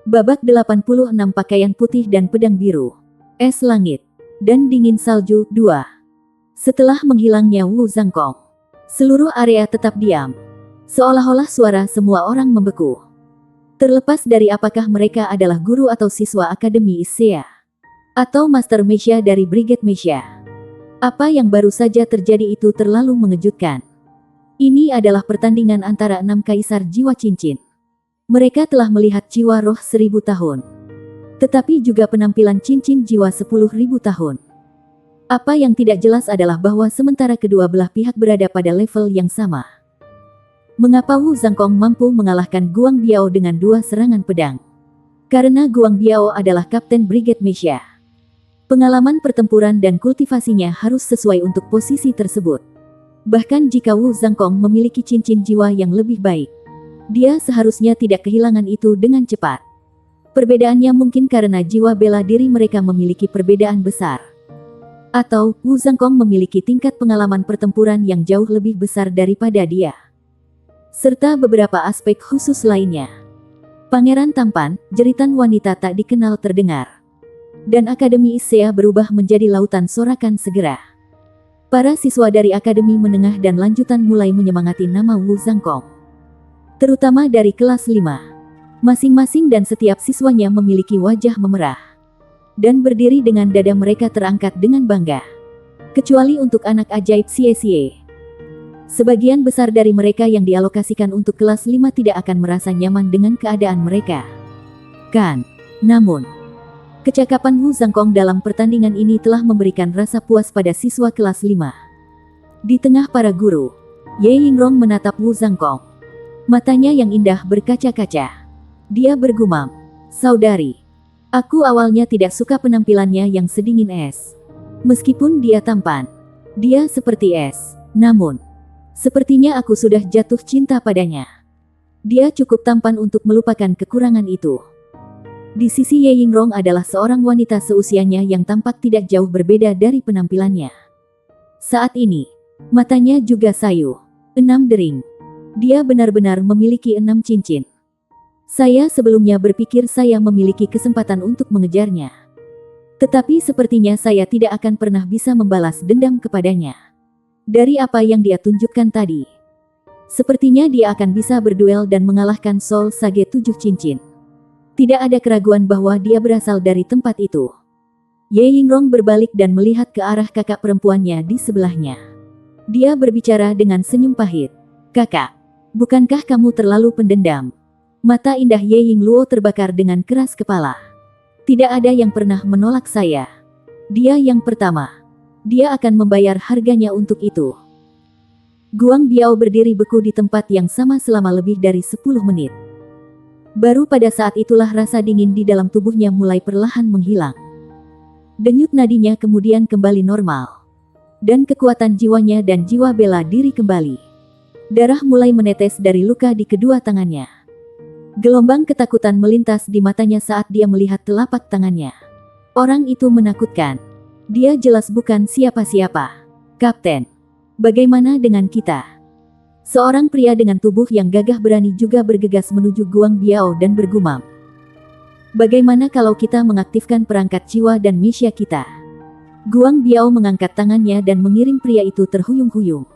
Babak 86 pakaian putih dan pedang biru. Es langit. Dan dingin salju 2. Setelah menghilangnya Wu Zhangkong, seluruh area tetap diam. Seolah-olah suara semua orang membeku. Terlepas dari apakah mereka adalah guru atau siswa Akademi Issea, atau Master Mesya dari Brigade Mesya. Apa yang baru saja terjadi itu terlalu mengejutkan. Ini adalah pertandingan antara 6 kaisar jiwa cincin. Mereka telah melihat jiwa roh 1000 tahun. Tetapi juga penampilan cincin jiwa 10.000 tahun. Apa yang tidak jelas adalah bahwa sementara kedua belah pihak berada pada level yang sama, mengapa Wu Zhangkong mampu mengalahkan Guang Biao dengan 2 serangan pedang? Karena Guang Biao adalah Kapten Brigade Mesya. Pengalaman pertempuran dan kultivasinya harus sesuai untuk posisi tersebut. Bahkan jika Wu Zhangkong memiliki cincin jiwa yang lebih baik, dia seharusnya tidak kehilangan itu dengan cepat. Perbedaannya mungkin karena jiwa bela diri mereka memiliki perbedaan besar. Atau, Wu Zhangkong memiliki tingkat pengalaman pertempuran yang jauh lebih besar daripada dia. Serta beberapa aspek khusus lainnya. Pangeran tampan, jeritan wanita tak dikenal terdengar. Dan Akademi Issea berubah menjadi lautan sorakan segera. Para siswa dari Akademi Menengah dan Lanjutan mulai menyemangati nama Wu Zhangkong. Terutama dari kelas 5. Masing-masing dan setiap siswanya memiliki wajah memerah. Dan berdiri dengan dada mereka terangkat dengan bangga. Kecuali untuk anak ajaib Xie. Sebagian besar dari mereka yang dialokasikan untuk kelas 5 tidak akan merasa nyaman dengan keadaan mereka. Kan? Namun, kecakapan Wu Zhangkong dalam pertandingan ini telah memberikan rasa puas pada siswa kelas 5. Di tengah para guru, Ye Yingrong menatap Wu Zhangkong. Matanya yang indah berkaca-kaca. Dia bergumam, "Saudari, aku awalnya tidak suka penampilannya yang sedingin es. Meskipun dia tampan, dia seperti es. Namun, sepertinya aku sudah jatuh cinta padanya. Dia cukup tampan untuk melupakan kekurangan itu." Di sisi Ye Yingrong adalah seorang wanita seusianya yang tampak tidak jauh berbeda dari penampilannya. Saat ini, matanya juga sayu. 6 dering. Dia benar-benar memiliki 6 cincin. Saya sebelumnya berpikir saya memiliki kesempatan untuk mengejarnya. Tetapi sepertinya saya tidak akan pernah bisa membalas dendam kepadanya. Dari apa yang dia tunjukkan tadi, sepertinya dia akan bisa berduel dan mengalahkan Soul Sage 7 cincin. Tidak ada keraguan bahwa dia berasal dari tempat itu. Ye Yingrong berbalik dan melihat ke arah kakak perempuannya di sebelahnya. Dia berbicara dengan senyum pahit. "Kakak, bukankah kamu terlalu pendendam?" Mata indah Ye Yingluo terbakar dengan keras kepala. "Tidak ada yang pernah menolak saya. Dia yang pertama. Dia akan membayar harganya untuk itu." Guang Biao berdiri beku di tempat yang sama selama lebih dari 10 menit. Baru pada saat itulah rasa dingin di dalam tubuhnya mulai perlahan menghilang. Denyut nadinya kemudian kembali normal. Dan kekuatan jiwanya dan jiwa bela diri kembali. Darah mulai menetes dari luka di kedua tangannya. Gelombang ketakutan melintas di matanya saat dia melihat telapak tangannya. Orang itu menakutkan. Dia jelas bukan siapa-siapa. "Kapten, bagaimana dengan kita?" Seorang pria dengan tubuh yang gagah berani juga bergegas menuju Guang Biao dan bergumam. "Bagaimana kalau kita mengaktifkan perangkat jiwa dan misya kita?" Guang Biao mengangkat tangannya dan mengirim pria itu terhuyung-huyung.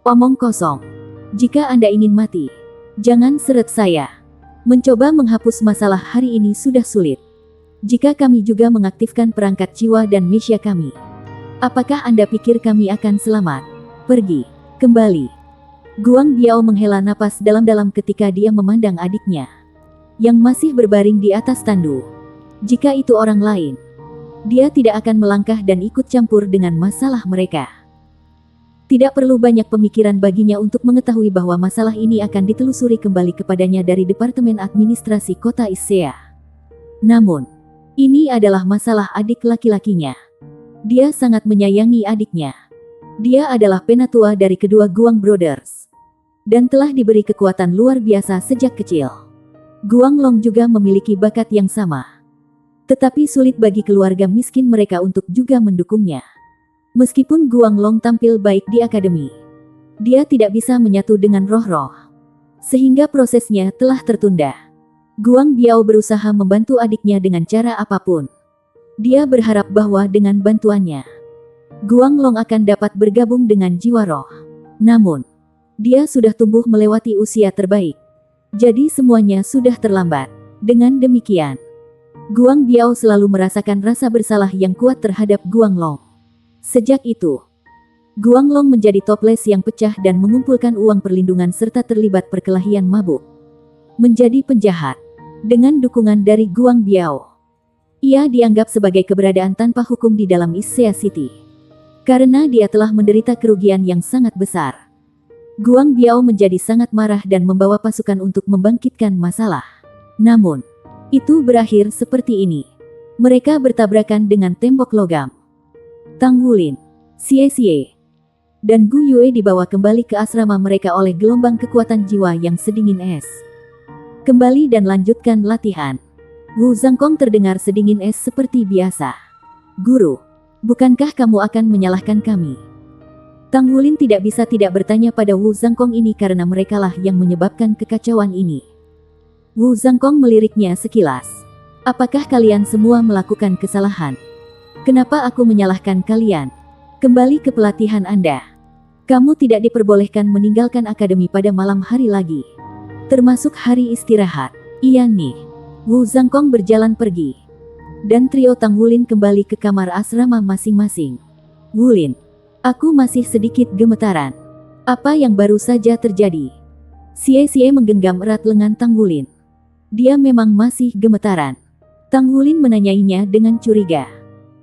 "Omong kosong. Jika Anda ingin mati, jangan seret saya. Mencoba menghapus masalah hari ini sudah sulit. Jika kami juga mengaktifkan perangkat jiwa dan misya kami, apakah Anda pikir kami akan selamat? Pergi, kembali." Guang Biao menghela napas dalam-dalam ketika dia memandang adiknya, yang masih berbaring di atas tandu. Jika itu orang lain, dia tidak akan melangkah dan ikut campur dengan masalah mereka. Tidak perlu banyak pemikiran baginya untuk mengetahui bahwa masalah ini akan ditelusuri kembali kepadanya dari Departemen Administrasi Kota Issea. Namun, ini adalah masalah adik laki-lakinya. Dia sangat menyayangi adiknya. Dia adalah penatua dari kedua Guang Brothers. Dan telah diberi kekuatan luar biasa sejak kecil. Guang Long juga memiliki bakat yang sama. Tetapi sulit bagi keluarga miskin mereka untuk juga mendukungnya. Meskipun Guang Long tampil baik di akademi, dia tidak bisa menyatu dengan roh-roh. Sehingga prosesnya telah tertunda. Guang Biao berusaha membantu adiknya dengan cara apapun. Dia berharap bahwa dengan bantuannya, Guang Long akan dapat bergabung dengan jiwa roh. Namun, dia sudah tumbuh melewati usia terbaik. Jadi semuanya sudah terlambat. Dengan demikian, Guang Biao selalu merasakan rasa bersalah yang kuat terhadap Guang Long. Sejak itu, Guang Long menjadi toples yang pecah dan mengumpulkan uang perlindungan serta terlibat perkelahian mabuk. Menjadi penjahat. Dengan dukungan dari Guang Biao, ia dianggap sebagai keberadaan tanpa hukum di dalam Issea City. Karena dia telah menderita kerugian yang sangat besar, Guang Biao menjadi sangat marah dan membawa pasukan untuk membangkitkan masalah. Namun, itu berakhir seperti ini. Mereka bertabrakan dengan tembok logam. Tang Wulin, Xie Xie, dan Gu Yue dibawa kembali ke asrama mereka oleh gelombang kekuatan jiwa yang sedingin es. Kembali dan lanjutkan latihan. Wu Zhangkong terdengar sedingin es seperti biasa. Guru, bukankah kamu akan menyalahkan kami? Tang Wulin tidak bisa tidak bertanya pada Wu Zhangkong ini karena merekalah yang menyebabkan kekacauan ini. Wu Zhangkong meliriknya sekilas. Apakah kalian semua melakukan kesalahan? Kenapa aku menyalahkan kalian? Kembali ke pelatihan Anda. Kamu tidak diperbolehkan meninggalkan akademi pada malam hari lagi. Termasuk hari istirahat. Iya nih. Wu Zhangkong berjalan pergi. Dan trio Tang Wulin kembali ke kamar asrama masing-masing. Wulin, aku masih sedikit gemetaran. Apa yang baru saja terjadi? Xie Xie menggenggam erat lengan Tang Wulin. Dia memang masih gemetaran. Tang Wulin menanyainya dengan curiga.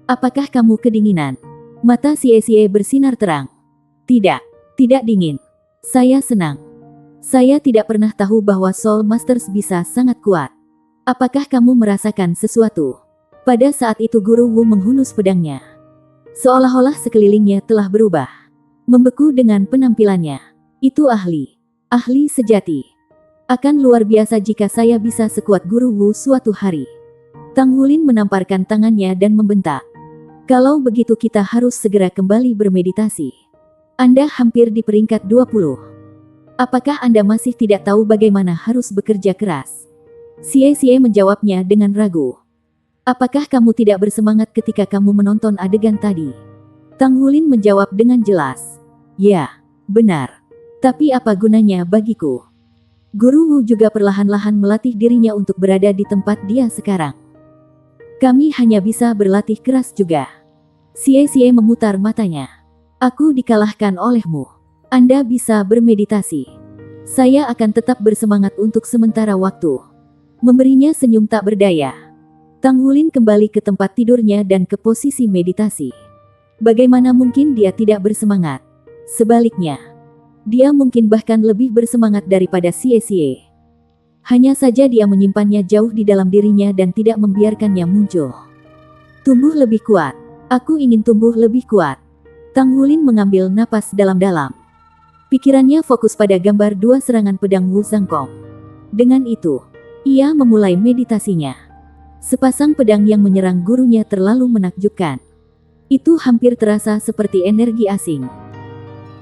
Apakah kamu kedinginan? Mata Xie Xie bersinar terang. Tidak, tidak dingin. Saya senang. Saya tidak pernah tahu bahwa Soul Masters bisa sangat kuat. Apakah kamu merasakan sesuatu? Pada saat itu Guru Wu menghunus pedangnya. Seolah-olah sekelilingnya telah berubah. Membeku dengan penampilannya. Itu ahli. Ahli sejati. Akan luar biasa jika saya bisa sekuat Guru Wu suatu hari. Tang Wulin menamparkan tangannya dan membentak. Kalau begitu kita harus segera kembali bermeditasi. Anda hampir di peringkat 20. Apakah Anda masih tidak tahu bagaimana harus bekerja keras? Xie Xie menjawabnya dengan ragu. Apakah kamu tidak bersemangat ketika kamu menonton adegan tadi? Tang Wulin menjawab dengan jelas. Ya, benar. Tapi apa gunanya bagiku? Guru Wu juga perlahan-lahan melatih dirinya untuk berada di tempat dia sekarang. Kami hanya bisa berlatih keras juga. Xie Xie memutar matanya. Aku dikalahkan olehmu. Anda bisa bermeditasi. Saya akan tetap bersemangat untuk sementara waktu. Memberinya senyum tak berdaya. Tang Wulin kembali ke tempat tidurnya dan ke posisi meditasi. Bagaimana mungkin dia tidak bersemangat? Sebaliknya, dia mungkin bahkan lebih bersemangat daripada Xie Xie. Hanya saja dia menyimpannya jauh di dalam dirinya dan tidak membiarkannya muncul. Tumbuh lebih kuat. Aku ingin tumbuh lebih kuat. Tang Wulin mengambil napas dalam-dalam. Pikirannya fokus pada gambar dua serangan pedang Wu Zhangkong. Dengan itu, ia memulai meditasinya. Sepasang pedang yang menyerang gurunya terlalu menakjubkan. Itu hampir terasa seperti energi asing.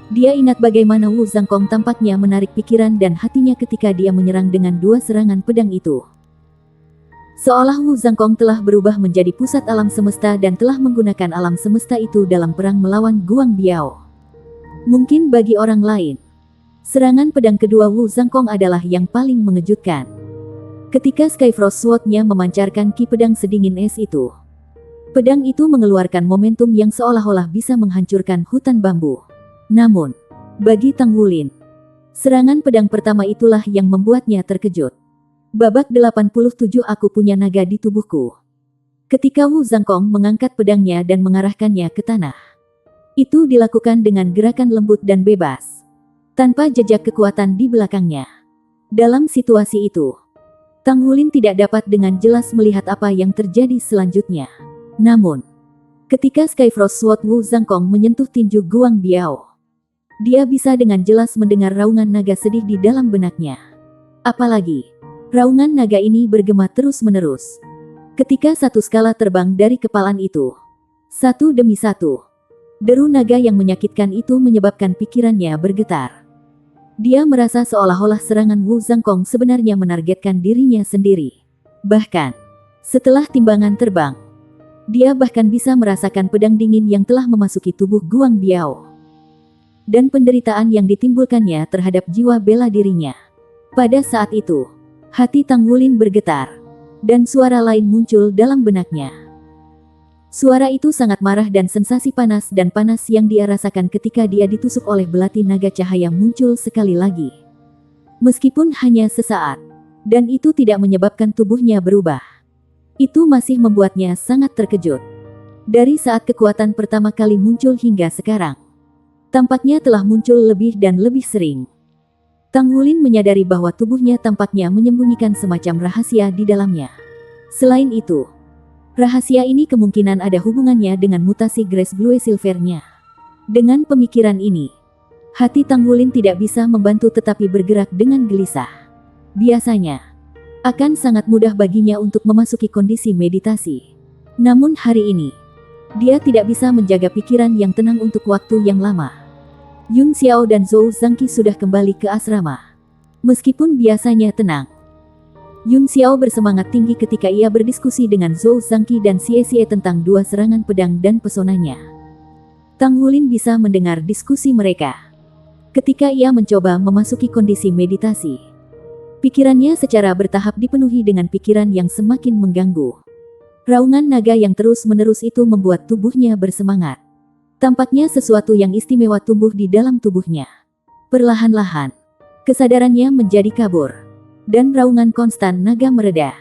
Dia ingat bagaimana Wu Zhangkong tampaknya menarik pikiran dan hatinya ketika dia menyerang dengan dua serangan pedang itu. Seolah Wu Zhangkong telah berubah menjadi pusat alam semesta dan telah menggunakan alam semesta itu dalam perang melawan Guang Biao. Mungkin bagi orang lain, serangan pedang kedua Wu Zhangkong adalah yang paling mengejutkan. Ketika Skyfrost Sword-nya memancarkan ki pedang sedingin es itu, pedang itu mengeluarkan momentum yang seolah-olah bisa menghancurkan hutan bambu. Namun, bagi Tang Wulin, serangan pedang pertama itulah yang membuatnya terkejut. Babak 87 Aku punya naga di tubuhku. Ketika Wu Zhangkong mengangkat pedangnya dan mengarahkannya ke tanah, itu dilakukan dengan gerakan lembut dan bebas, tanpa jejak kekuatan di belakangnya. Dalam situasi itu, Tang Wulin tidak dapat dengan jelas melihat apa yang terjadi selanjutnya. Namun, ketika Skyfrost Sword Wu Zhangkong menyentuh tinju Guang Biao, dia bisa dengan jelas mendengar raungan naga sedih di dalam benaknya. Apalagi, raungan naga ini bergema terus-menerus. Ketika satu skala terbang dari kepalan itu, satu demi satu, deru naga yang menyakitkan itu menyebabkan pikirannya bergetar. Dia merasa seolah-olah serangan Wu Zhangkong sebenarnya menargetkan dirinya sendiri. Bahkan, setelah timbangan terbang, dia bahkan bisa merasakan pedang dingin yang telah memasuki tubuh Guang Biao. Dan penderitaan yang ditimbulkannya terhadap jiwa bela dirinya. Pada saat itu, hati Tang Wulin bergetar, dan suara lain muncul dalam benaknya. Suara itu sangat marah dan sensasi panas yang dia rasakan ketika dia ditusuk oleh belati naga cahaya muncul sekali lagi. Meskipun hanya sesaat, dan itu tidak menyebabkan tubuhnya berubah. Itu masih membuatnya sangat terkejut. Dari saat kekuatan pertama kali muncul hingga sekarang, tampaknya telah muncul lebih dan lebih sering. Tang Wulin menyadari bahwa tubuhnya tampaknya menyembunyikan semacam rahasia di dalamnya. Selain itu, rahasia ini kemungkinan ada hubungannya dengan mutasi Grace Blue Silver-nya. Dengan pemikiran ini, hati Tang Wulin tidak bisa membantu tetapi bergerak dengan gelisah. Biasanya, akan sangat mudah baginya untuk memasuki kondisi meditasi. Namun hari ini, dia tidak bisa menjaga pikiran yang tenang untuk waktu yang lama. Yun Xiao dan Zhou Zhangqi sudah kembali ke asrama. Meskipun biasanya tenang, Yun Xiao bersemangat tinggi ketika ia berdiskusi dengan Zhou Zhangqi dan Xie tentang dua serangan pedang dan pesonanya. Tang Wulin bisa mendengar diskusi mereka. Ketika ia mencoba memasuki kondisi meditasi, pikirannya secara bertahap dipenuhi dengan pikiran yang semakin mengganggu. Raungan naga yang terus-menerus itu membuat tubuhnya bersemangat. Tampaknya sesuatu yang istimewa tumbuh di dalam tubuhnya. Perlahan-lahan, kesadarannya menjadi kabur. Dan raungan konstan naga mereda.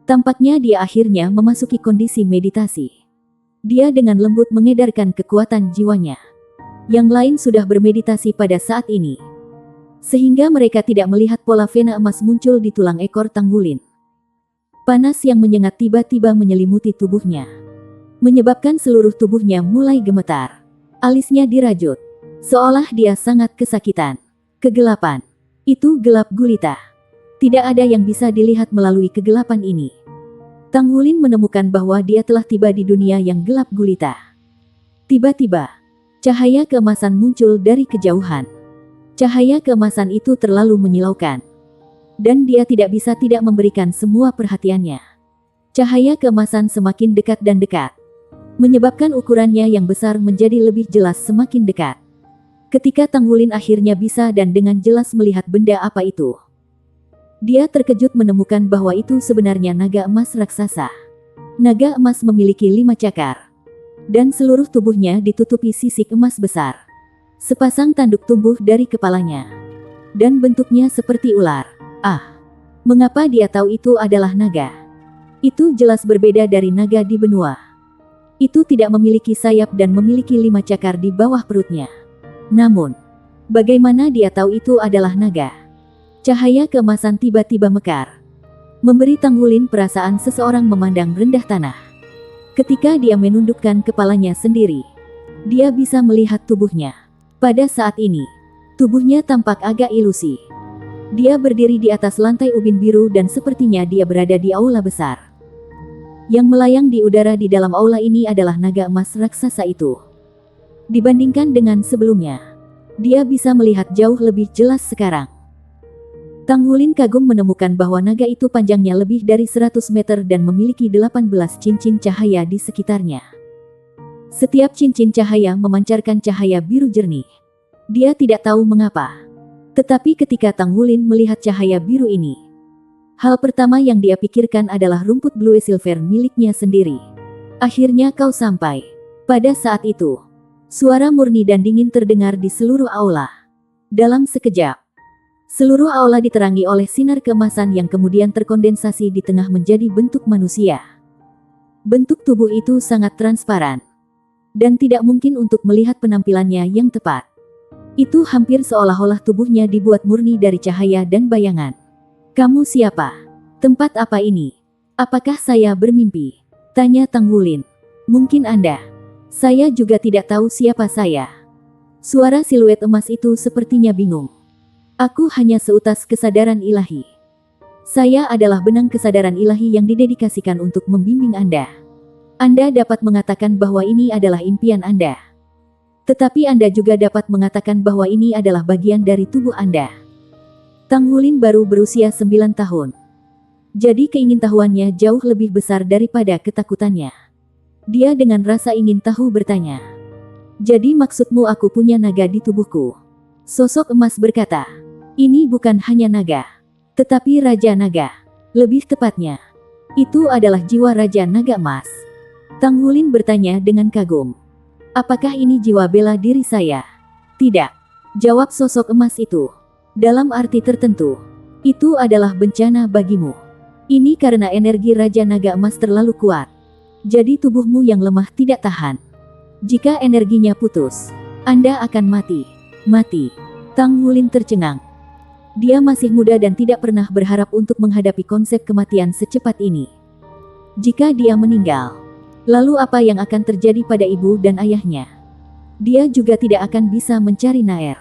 Tampaknya dia akhirnya memasuki kondisi meditasi. Dia dengan lembut mengedarkan kekuatan jiwanya. Yang lain sudah bermeditasi pada saat ini, sehingga mereka tidak melihat pola vena emas muncul di tulang ekor Tang Wulin. Panas yang menyengat tiba-tiba menyelimuti tubuhnya, menyebabkan seluruh tubuhnya mulai gemetar. Alisnya dirajut, seolah dia sangat kesakitan. Kegelapan. Itu gelap gulita. Tidak ada yang bisa dilihat melalui kegelapan ini. Tang Wulin menemukan bahwa dia telah tiba di dunia yang gelap gulita. Tiba-tiba, cahaya keemasan muncul dari kejauhan. Cahaya keemasan itu terlalu menyilaukan. Dan dia tidak bisa tidak memberikan semua perhatiannya. Cahaya keemasan semakin dekat dan dekat, menyebabkan ukurannya yang besar menjadi lebih jelas semakin dekat. Ketika Tang Wulin akhirnya bisa dan dengan jelas melihat benda apa itu, dia terkejut menemukan bahwa itu sebenarnya naga emas raksasa. Naga emas memiliki 5 cakar, dan seluruh tubuhnya ditutupi sisik emas besar. Sepasang tanduk tumbuh dari kepalanya, dan bentuknya seperti ular. Ah, mengapa dia tahu itu adalah naga? Itu jelas berbeda dari naga di benua. Itu tidak memiliki sayap dan memiliki 5 cakar di bawah perutnya. Namun, bagaimana dia tahu itu adalah naga? Cahaya keemasan tiba-tiba mekar, memberi Tang Wulin perasaan seseorang memandang rendah tanah. Ketika dia menundukkan kepalanya sendiri, dia bisa melihat tubuhnya. Pada saat ini, tubuhnya tampak agak ilusi. Dia berdiri di atas lantai ubin biru dan sepertinya dia berada di aula besar. Yang melayang di udara di dalam aula ini adalah naga emas raksasa itu. Dibandingkan dengan sebelumnya, dia bisa melihat jauh lebih jelas sekarang. Tang Wulin kagum menemukan bahwa naga itu panjangnya lebih dari 100 meter dan memiliki 18 cincin cahaya di sekitarnya. Setiap cincin cahaya memancarkan cahaya biru jernih. Dia tidak tahu mengapa. Tetapi ketika Tang Wulin melihat cahaya biru ini, hal pertama yang dia pikirkan adalah rumput Blue Silver miliknya sendiri. Akhirnya kau sampai. Pada saat itu, suara murni dan dingin terdengar di seluruh aula. Dalam sekejap, seluruh aula diterangi oleh sinar keemasan yang kemudian terkondensasi di tengah menjadi bentuk manusia. Bentuk tubuh itu sangat transparan, dan tidak mungkin untuk melihat penampilannya yang tepat. Itu hampir seolah-olah tubuhnya dibuat murni dari cahaya dan bayangan. Kamu siapa? Tempat apa ini? Apakah saya bermimpi? Tanya Tang Wulin. Mungkin Anda. Saya juga tidak tahu siapa saya. Suara siluet emas itu sepertinya bingung. Aku hanya seutas kesadaran ilahi. Saya adalah benang kesadaran ilahi yang didedikasikan untuk membimbing Anda. Anda dapat mengatakan bahwa ini adalah impian Anda. Tetapi Anda juga dapat mengatakan bahwa ini adalah bagian dari tubuh Anda. Tang Wulin baru berusia 9 tahun. Jadi keingintahuannya jauh lebih besar daripada ketakutannya. Dia dengan rasa ingin tahu bertanya. Jadi maksudmu aku punya naga di tubuhku? Sosok emas berkata. Ini bukan hanya naga, tetapi Raja Naga. Lebih tepatnya, itu adalah jiwa Raja Naga Emas. Tang Wulin bertanya dengan kagum. Apakah ini jiwa bela diri saya? Tidak, jawab sosok emas itu. Dalam arti tertentu, itu adalah bencana bagimu. Ini karena energi Raja Naga Emas terlalu kuat. Jadi tubuhmu yang lemah tidak tahan. Jika energinya putus, Anda akan mati. Mati. Tang Wulin tercengang. Dia masih muda dan tidak pernah berharap untuk menghadapi konsep kematian secepat ini. Jika dia meninggal, lalu apa yang akan terjadi pada ibu dan ayahnya? Dia juga tidak akan bisa mencari Naer.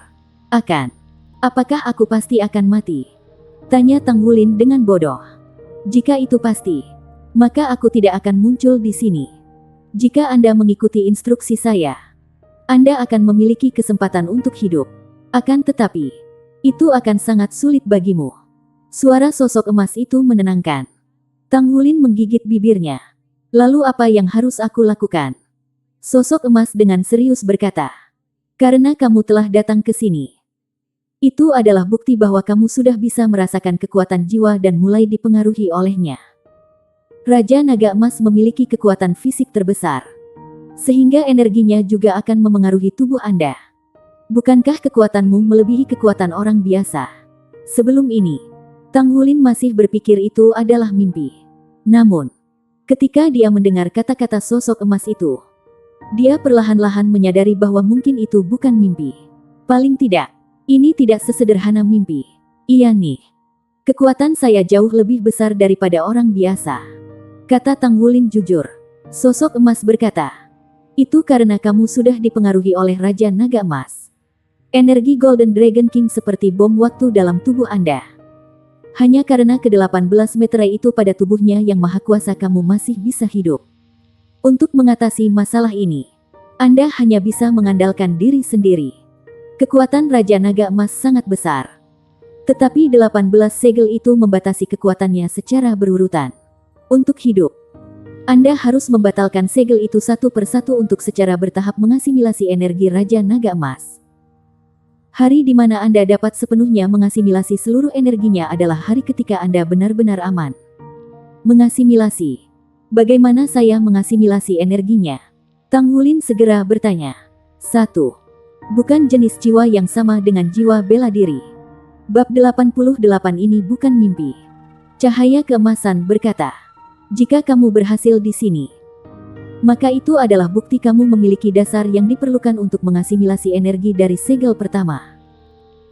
Apakah aku pasti akan mati? Tanya Tang Wulin dengan bodoh. Jika itu pasti, maka aku tidak akan muncul di sini. Jika Anda mengikuti instruksi saya, Anda akan memiliki kesempatan untuk hidup. Akan tetapi, itu akan sangat sulit bagimu. Suara sosok emas itu menenangkan. Tang Wulin menggigit bibirnya. Lalu apa yang harus aku lakukan? Sosok emas dengan serius berkata. Karena kamu telah datang ke sini. Itu adalah bukti bahwa kamu sudah bisa merasakan kekuatan jiwa dan mulai dipengaruhi olehnya. Raja Naga Emas memiliki kekuatan fisik terbesar. Sehingga energinya juga akan memengaruhi tubuh Anda. Bukankah kekuatanmu melebihi kekuatan orang biasa? Sebelum ini, Tang Wulin masih berpikir itu adalah mimpi. Namun, ketika dia mendengar kata-kata sosok emas itu, dia perlahan-lahan menyadari bahwa mungkin itu bukan mimpi. Paling tidak, ini tidak sesederhana mimpi. Iya nih, kekuatan saya jauh lebih besar daripada orang biasa. Kata Tang Wulin jujur. Sosok emas berkata, itu karena kamu sudah dipengaruhi oleh Raja Naga Emas. Energi Golden Dragon King seperti bom waktu dalam tubuh Anda. Hanya karena ke-18 meterai itu pada tubuhnya yang maha kuasa kamu masih bisa hidup. Untuk mengatasi masalah ini, Anda hanya bisa mengandalkan diri sendiri. Kekuatan Raja Naga Emas sangat besar. Tetapi 18 segel itu membatasi kekuatannya secara berurutan. Untuk hidup, Anda harus membatalkan segel itu satu persatu untuk secara bertahap mengasimilasi energi Raja Naga Emas. Hari di mana Anda dapat sepenuhnya mengasimilasi seluruh energinya adalah hari ketika Anda benar-benar aman. Mengasimilasi. Bagaimana saya mengasimilasi energinya? Tang Wulin segera bertanya. 1. Bukan jenis jiwa yang sama dengan jiwa bela diri. Bab 88 ini bukan mimpi. Cahaya keemasan berkata, jika kamu berhasil di sini, maka itu adalah bukti kamu memiliki dasar yang diperlukan untuk mengasimilasi energi dari segel pertama.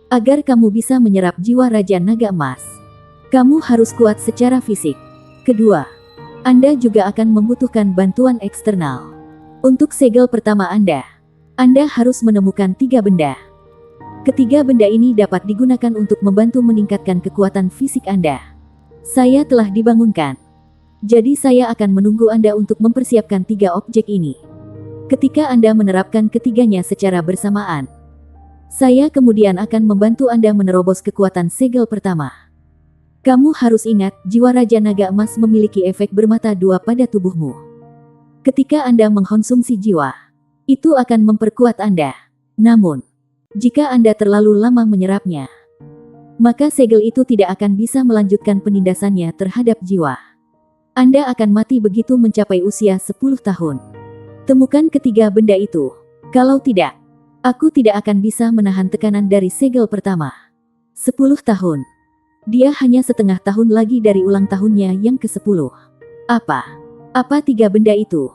Agar kamu bisa menyerap jiwa Raja Naga Emas, kamu harus kuat secara fisik. Kedua, Anda juga akan membutuhkan bantuan eksternal. Untuk segel pertama Anda harus menemukan 3 benda. Ketiga benda ini dapat digunakan untuk membantu meningkatkan kekuatan fisik Anda. Saya telah dibangunkan. Jadi saya akan menunggu Anda untuk mempersiapkan 3 objek ini. Ketika Anda menerapkan ketiganya secara bersamaan, saya kemudian akan membantu Anda menerobos kekuatan segel pertama. Kamu harus ingat, jiwa Raja Naga Emas memiliki efek bermata dua pada tubuhmu. Ketika Anda mengkonsumsi jiwa, itu akan memperkuat Anda. Namun, jika Anda terlalu lama menyerapnya, maka segel itu tidak akan bisa melanjutkan penindasannya terhadap jiwa. Anda akan mati begitu mencapai usia 10 tahun. Temukan ketiga benda itu. Kalau tidak, aku tidak akan bisa menahan tekanan dari segel pertama. 10 tahun. Dia hanya setengah tahun lagi dari ulang tahunnya yang ke-10. Apa 3 benda itu?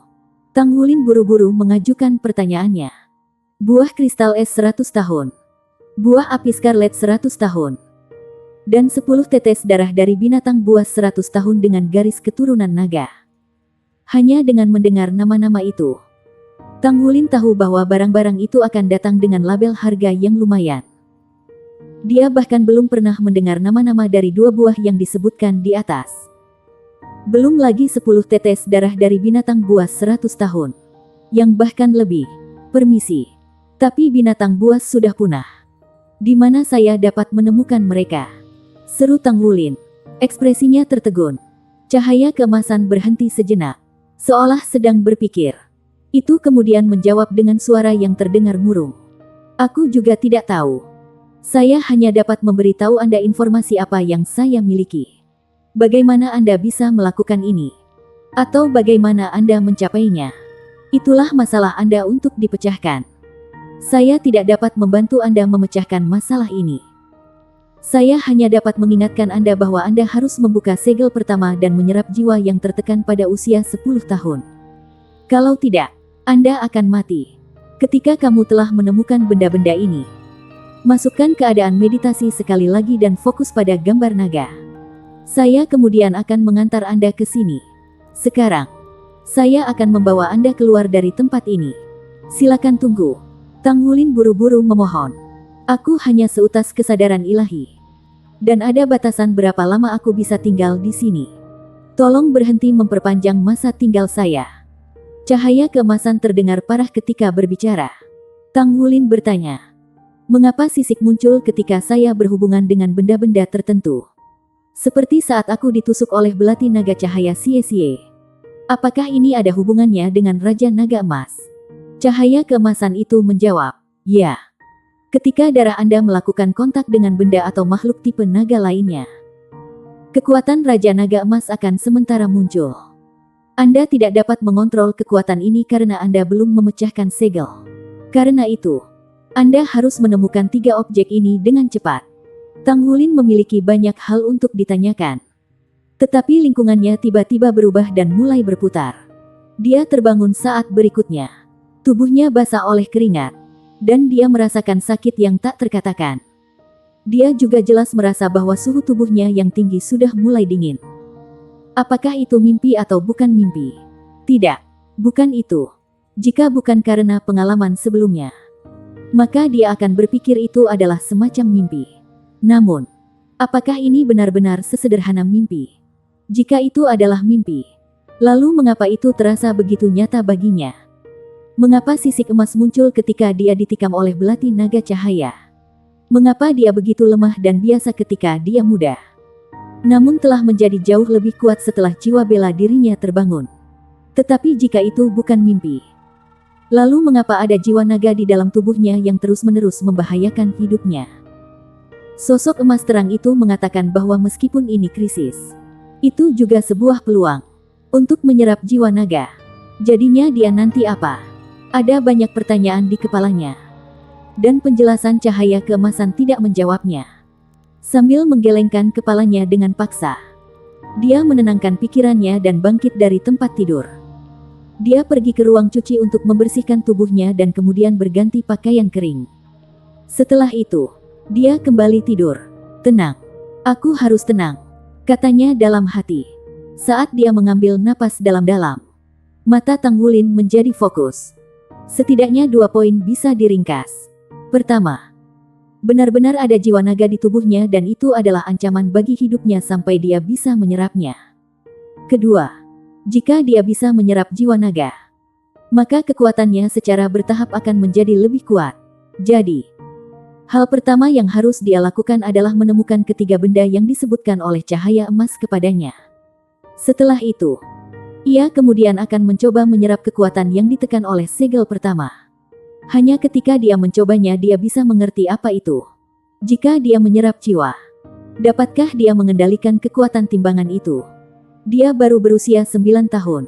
Tang Wulin buru-buru mengajukan pertanyaannya. Buah kristal es 100 tahun. Buah api scarlet 100 tahun. Dan 10 tetes darah dari binatang buas 100 tahun dengan garis keturunan naga. Hanya dengan mendengar nama-nama itu, Tang Wulin tahu bahwa barang-barang itu akan datang dengan label harga yang lumayan. Dia bahkan belum pernah mendengar nama-nama dari 2 buah yang disebutkan di atas. Belum lagi 10 tetes darah dari binatang buas 100 tahun. Yang bahkan lebih. Permisi. Tapi binatang buas sudah punah. Di mana saya dapat menemukan mereka? Seru Tang Wulin. Ekspresinya tertegun. Cahaya keemasan berhenti sejenak, seolah sedang berpikir. Itu kemudian menjawab dengan suara yang terdengar murung. Aku juga tidak tahu. Saya hanya dapat memberitahu Anda informasi apa yang saya miliki. Bagaimana Anda bisa melakukan ini? Atau bagaimana Anda mencapainya? Itulah masalah Anda untuk dipecahkan. Saya tidak dapat membantu Anda memecahkan masalah ini. Saya hanya dapat mengingatkan Anda bahwa Anda harus membuka segel pertama dan menyerap jiwa yang tertekan pada usia 10 tahun. Kalau tidak, Anda akan mati. Ketika kamu telah menemukan benda-benda ini, masukkan keadaan meditasi sekali lagi dan fokus pada gambar naga. Saya kemudian akan mengantar Anda ke sini. Sekarang, saya akan membawa Anda keluar dari tempat ini. Silakan tunggu. Tang Wulin buru-buru memohon. Aku hanya seutas kesadaran ilahi. Dan ada batasan berapa lama aku bisa tinggal di sini. Tolong berhenti memperpanjang masa tinggal saya. Cahaya keemasan terdengar parah ketika berbicara. Tang Wulin bertanya, mengapa sisik muncul ketika saya berhubungan dengan benda-benda tertentu? Seperti saat aku ditusuk oleh belati naga cahaya Xie. Apakah ini ada hubungannya dengan Raja Naga Emas? Cahaya keemasan itu menjawab, ya. Ketika darah Anda melakukan kontak dengan benda atau makhluk tipe naga lainnya, kekuatan Raja Naga Emas akan sementara muncul. Anda tidak dapat mengontrol kekuatan ini karena Anda belum memecahkan segel. Karena itu, Anda harus menemukan 3 objek ini dengan cepat. Tang Wulin memiliki banyak hal untuk ditanyakan. Tetapi lingkungannya tiba-tiba berubah dan mulai berputar. Dia terbangun saat berikutnya. Tubuhnya basah oleh keringat. Dan dia merasakan sakit yang tak terkatakan. Dia juga jelas merasa bahwa suhu tubuhnya yang tinggi sudah mulai dingin. Apakah itu mimpi atau bukan mimpi? Tidak, bukan itu. Jika bukan karena pengalaman sebelumnya, maka dia akan berpikir itu adalah semacam mimpi. Namun, apakah ini benar-benar sesederhana mimpi? Jika itu adalah mimpi, lalu mengapa itu terasa begitu nyata baginya? Mengapa sisik emas muncul ketika dia ditikam oleh belati naga cahaya? Mengapa dia begitu lemah dan biasa ketika dia muda? Namun telah menjadi jauh lebih kuat setelah jiwa bela dirinya terbangun. Tetapi jika itu bukan mimpi, lalu mengapa ada jiwa naga di dalam tubuhnya yang terus-menerus membahayakan hidupnya? Sosok emas terang itu mengatakan bahwa meskipun ini krisis, itu juga sebuah peluang untuk menyerap jiwa naga. Jadinya dia nanti apa? Ada banyak pertanyaan di kepalanya. Dan penjelasan cahaya keemasan tidak menjawabnya. Sambil menggelengkan kepalanya dengan paksa, dia menenangkan pikirannya dan bangkit dari tempat tidur. Dia pergi ke ruang cuci untuk membersihkan tubuhnya dan kemudian berganti pakaian kering. Setelah itu, dia kembali tidur. Tenang. Aku harus tenang, katanya dalam hati. Saat dia mengambil napas dalam-dalam, mata Tang Wulin menjadi fokus. Setidaknya 2 poin bisa diringkas. Pertama, benar-benar ada jiwa naga di tubuhnya dan itu adalah ancaman bagi hidupnya sampai dia bisa menyerapnya. Kedua, jika dia bisa menyerap jiwa naga, maka kekuatannya secara bertahap akan menjadi lebih kuat. Jadi, hal pertama yang harus dia lakukan adalah menemukan ketiga benda yang disebutkan oleh cahaya emas kepadanya. Setelah itu, ia kemudian akan mencoba menyerap kekuatan yang ditekan oleh segel pertama. Hanya ketika dia mencobanya dia bisa mengerti apa itu. Jika dia menyerap jiwa, dapatkah dia mengendalikan kekuatan timbangan itu? Dia baru berusia 9 tahun.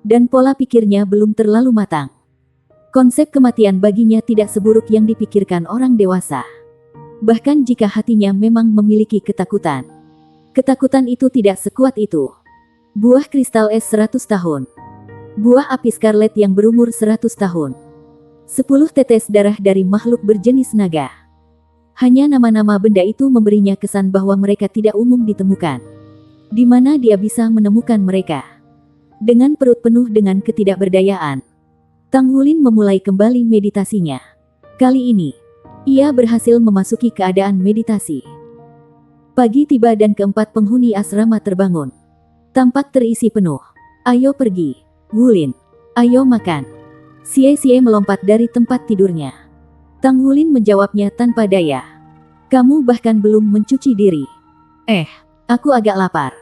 Dan pola pikirnya belum terlalu matang. Konsep kematian baginya tidak seburuk yang dipikirkan orang dewasa. Bahkan jika hatinya memang memiliki ketakutan, ketakutan itu tidak sekuat itu. Buah kristal es 100 tahun. Buah api scarlet yang berumur 100 tahun. 10 tetes darah dari makhluk berjenis naga. Hanya nama-nama benda itu memberinya kesan bahwa mereka tidak umum ditemukan. Di mana dia bisa menemukan mereka? Dengan perut penuh dengan ketidakberdayaan, Tang Wulin memulai kembali meditasinya. Kali ini, ia berhasil memasuki keadaan meditasi. Pagi tiba dan keempat penghuni asrama terbangun. Tampak terisi penuh. Ayo pergi, Wulin. Ayo makan. Xie melompat dari tempat tidurnya. Tang Wulin menjawabnya tanpa daya. Kamu bahkan belum mencuci diri. Aku agak lapar.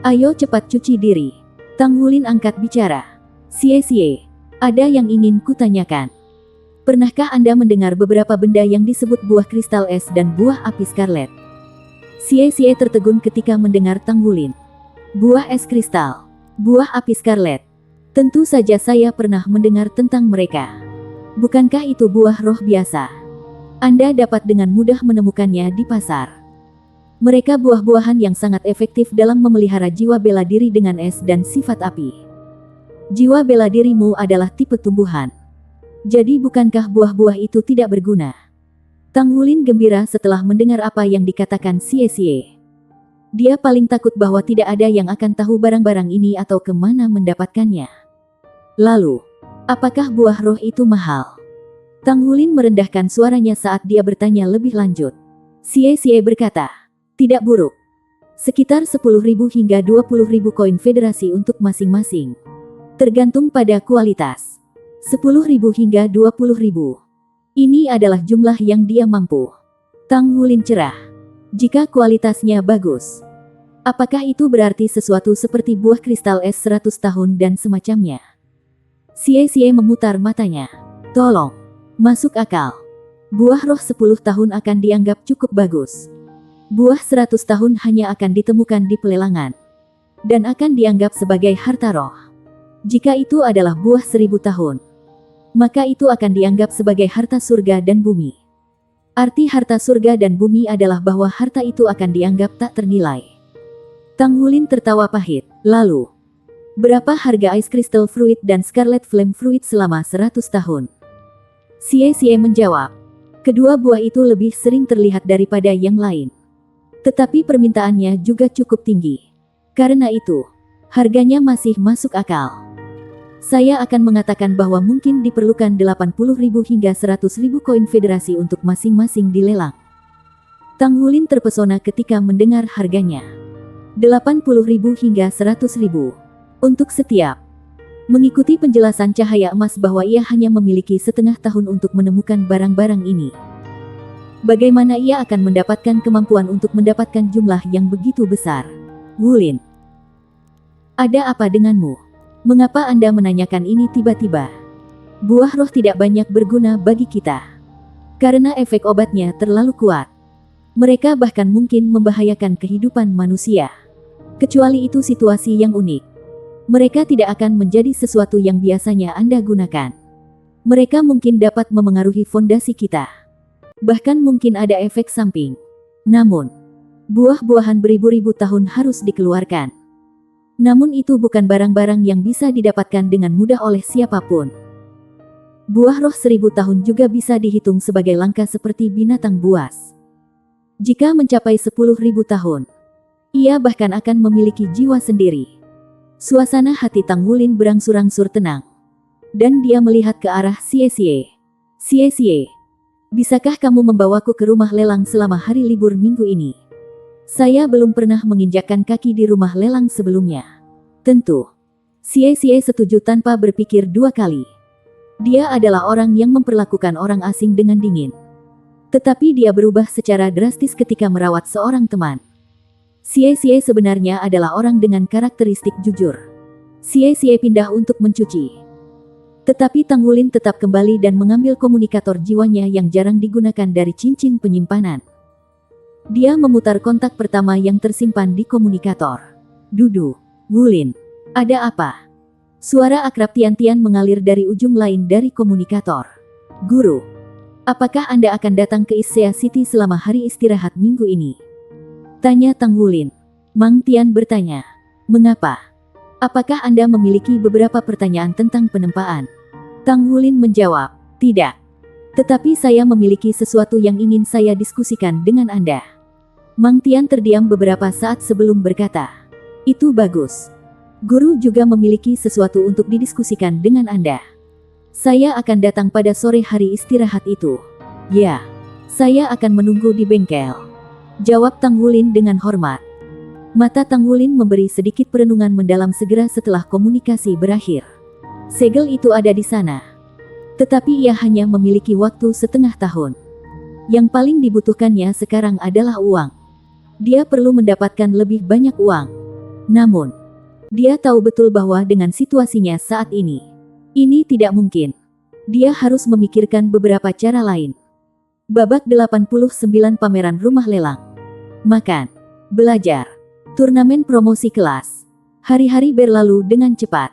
Ayo cepat cuci diri. Tang Wulin angkat bicara. Xie, ada yang ingin kutanyakan. Pernahkah Anda mendengar beberapa benda yang disebut buah kristal es dan buah api scarlet? Xie tertegun ketika mendengar Tang Wulin. Buah es kristal, buah api scarlet. Tentu saja saya pernah mendengar tentang mereka. Bukankah itu buah roh biasa? Anda dapat dengan mudah menemukannya di pasar. Mereka buah-buahan yang sangat efektif dalam memelihara jiwa bela diri dengan es dan sifat api. Jiwa bela dirimu adalah tipe tumbuhan. Jadi bukankah buah-buah itu tidak berguna? Tang Wulin gembira setelah mendengar apa yang dikatakan Xie. Dia paling takut bahwa tidak ada yang akan tahu barang-barang ini atau kemana mendapatkannya. Lalu, apakah buah roh itu mahal? Tang Wulin merendahkan suaranya saat dia bertanya lebih lanjut. Xie berkata, tidak buruk. Sekitar 10.000 hingga 20.000 koin federasi untuk masing-masing. Tergantung pada kualitas. 10.000 hingga 20.000. Ini adalah jumlah yang dia mampu. Tang Wulin cerah. Jika kualitasnya bagus. Apakah itu berarti sesuatu seperti buah kristal es 100 tahun dan semacamnya? Xie memutar matanya. Tolong. Masuk akal. Buah roh 10 tahun akan dianggap cukup bagus. Buah 100 tahun hanya akan ditemukan di pelelangan. Dan akan dianggap sebagai harta roh. Jika itu adalah buah 1000 tahun. Maka itu akan dianggap sebagai harta surga dan bumi. Arti harta surga dan bumi adalah bahwa harta itu akan dianggap tak ternilai. Tang Wulin tertawa pahit. Lalu, berapa harga Ice Crystal Fruit dan Scarlet Flame Fruit selama 100 tahun? Xie menjawab. Kedua buah itu lebih sering terlihat daripada yang lain. Tetapi permintaannya juga cukup tinggi. Karena itu, harganya masih masuk akal. Saya akan mengatakan bahwa mungkin diperlukan 80.000 hingga 100.000 koin federasi untuk masing-masing dilelang. Tang Wulin terpesona ketika mendengar harganya. 80.000 hingga 100.000. Untuk setiap. Mengikuti penjelasan cahaya emas bahwa ia hanya memiliki setengah tahun untuk menemukan barang-barang ini. Bagaimana ia akan mendapatkan kemampuan untuk mendapatkan jumlah yang begitu besar? Wulin. Ada apa denganmu? Mengapa Anda menanyakan ini tiba-tiba? Buah roh tidak banyak berguna bagi kita. Karena efek obatnya terlalu kuat. Mereka bahkan mungkin membahayakan kehidupan manusia. Kecuali itu situasi yang unik. Mereka tidak akan menjadi sesuatu yang biasanya Anda gunakan. Mereka mungkin dapat memengaruhi fondasi kita. Bahkan mungkin ada efek samping. Namun, buah-buahan beribu-ribu tahun harus dikeluarkan. Namun itu bukan barang-barang yang bisa didapatkan dengan mudah oleh siapapun. Buah roh 1000 tahun juga bisa dihitung sebagai langka seperti binatang buas. Jika mencapai 10.000 tahun, ia bahkan akan memiliki jiwa sendiri. Suasana hati Tang Wulin berangsur-angsur tenang. Dan dia melihat ke arah Xie. Xie, bisakah kamu membawaku ke rumah lelang selama hari libur minggu ini? Saya belum pernah menginjakkan kaki di rumah lelang sebelumnya. Tentu. Xie setuju tanpa berpikir dua kali. Dia adalah orang yang memperlakukan orang asing dengan dingin. Tetapi dia berubah secara drastis ketika merawat seorang teman. Xie sebenarnya adalah orang dengan karakteristik jujur. Xie pindah untuk mencuci. Tetapi Tang Wulin tetap kembali dan mengambil komunikator jiwanya yang jarang digunakan dari cincin penyimpanan. Dia memutar kontak pertama yang tersimpan di komunikator. Dudu, Wulin, ada apa? Suara akrab Tian mengalir dari ujung lain dari komunikator. Guru, apakah Anda akan datang ke Issea City selama hari istirahat minggu ini? Tanya Tang Wulin. Mang Tian bertanya. Mengapa? Apakah Anda memiliki beberapa pertanyaan tentang penempaan? Tang Wulin menjawab, tidak. Tetapi saya memiliki sesuatu yang ingin saya diskusikan dengan Anda. Mang Tian terdiam beberapa saat sebelum berkata, itu bagus. Guru juga memiliki sesuatu untuk didiskusikan dengan Anda. Saya akan datang pada sore hari istirahat itu. Ya, saya akan menunggu di bengkel. Jawab Tang Wulin dengan hormat. Mata Tang Wulin memberi sedikit perenungan mendalam segera setelah komunikasi berakhir. Segel itu ada di sana. Tetapi ia hanya memiliki waktu setengah tahun. Yang paling dibutuhkannya sekarang adalah uang. Dia perlu mendapatkan lebih banyak uang. Namun, dia tahu betul bahwa dengan situasinya saat ini tidak mungkin. Dia harus memikirkan beberapa cara lain. Babak 89 pameran rumah lelang. Makan, belajar, turnamen promosi kelas. Hari-hari berlalu dengan cepat.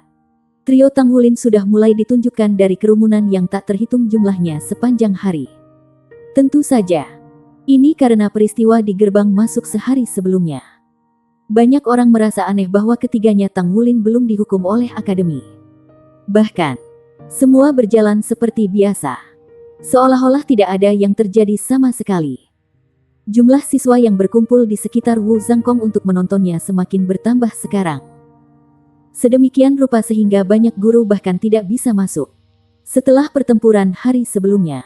Trio Tanghulin sudah mulai ditunjukkan dari kerumunan yang tak terhitung jumlahnya sepanjang hari. Tentu saja, ini karena peristiwa di gerbang masuk sehari sebelumnya. Banyak orang merasa aneh bahwa ketiganya Tanghulin belum dihukum oleh akademi. Bahkan, semua berjalan seperti biasa. Seolah-olah tidak ada yang terjadi sama sekali. Jumlah siswa yang berkumpul di sekitar Wu Zangkong untuk menontonnya semakin bertambah sekarang. Sedemikian rupa sehingga banyak guru bahkan tidak bisa masuk. Setelah pertempuran hari sebelumnya,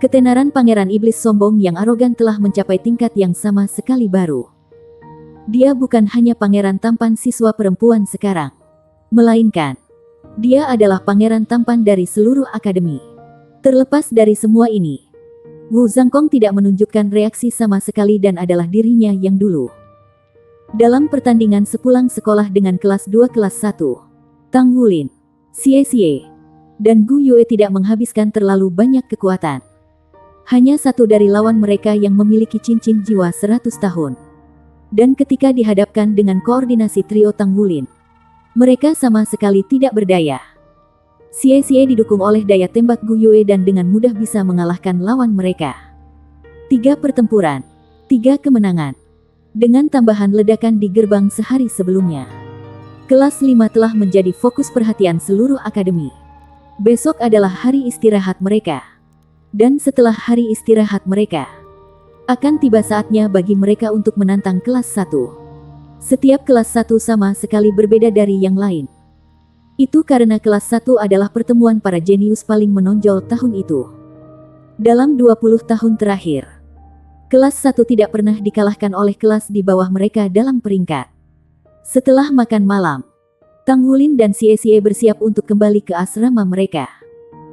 ketenaran Pangeran Iblis sombong yang arogan telah mencapai tingkat yang sama sekali baru. Dia bukan hanya pangeran tampan siswa perempuan sekarang, melainkan dia adalah pangeran tampan dari seluruh akademi. Terlepas dari semua ini, Wu Zangkong tidak menunjukkan reaksi sama sekali dan adalah dirinya yang dulu. Dalam pertandingan sepulang sekolah dengan kelas 2 kelas 1, Tanghulin, Xie Xie, dan Gu Yue tidak menghabiskan terlalu banyak kekuatan. Hanya satu dari lawan mereka yang memiliki cincin jiwa 100 tahun. Dan ketika dihadapkan dengan koordinasi trio Tanghulin, mereka sama sekali tidak berdaya. Xie Xie didukung oleh daya tembak Gu Yue dan dengan mudah bisa mengalahkan lawan mereka. 3 pertempuran, 3 kemenangan. Dengan tambahan ledakan di gerbang sehari sebelumnya. Kelas 5 telah menjadi fokus perhatian seluruh akademi. Besok adalah hari istirahat mereka. Dan setelah hari istirahat mereka, akan tiba saatnya bagi mereka untuk menantang kelas 1. Setiap kelas 1 sama sekali berbeda dari yang lain. Itu karena kelas 1 adalah pertemuan para jenius paling menonjol tahun itu. Dalam 20 tahun terakhir, kelas 1 tidak pernah dikalahkan oleh kelas di bawah mereka dalam peringkat. Setelah makan malam, Tanghulin dan Xie Xie bersiap untuk kembali ke asrama mereka.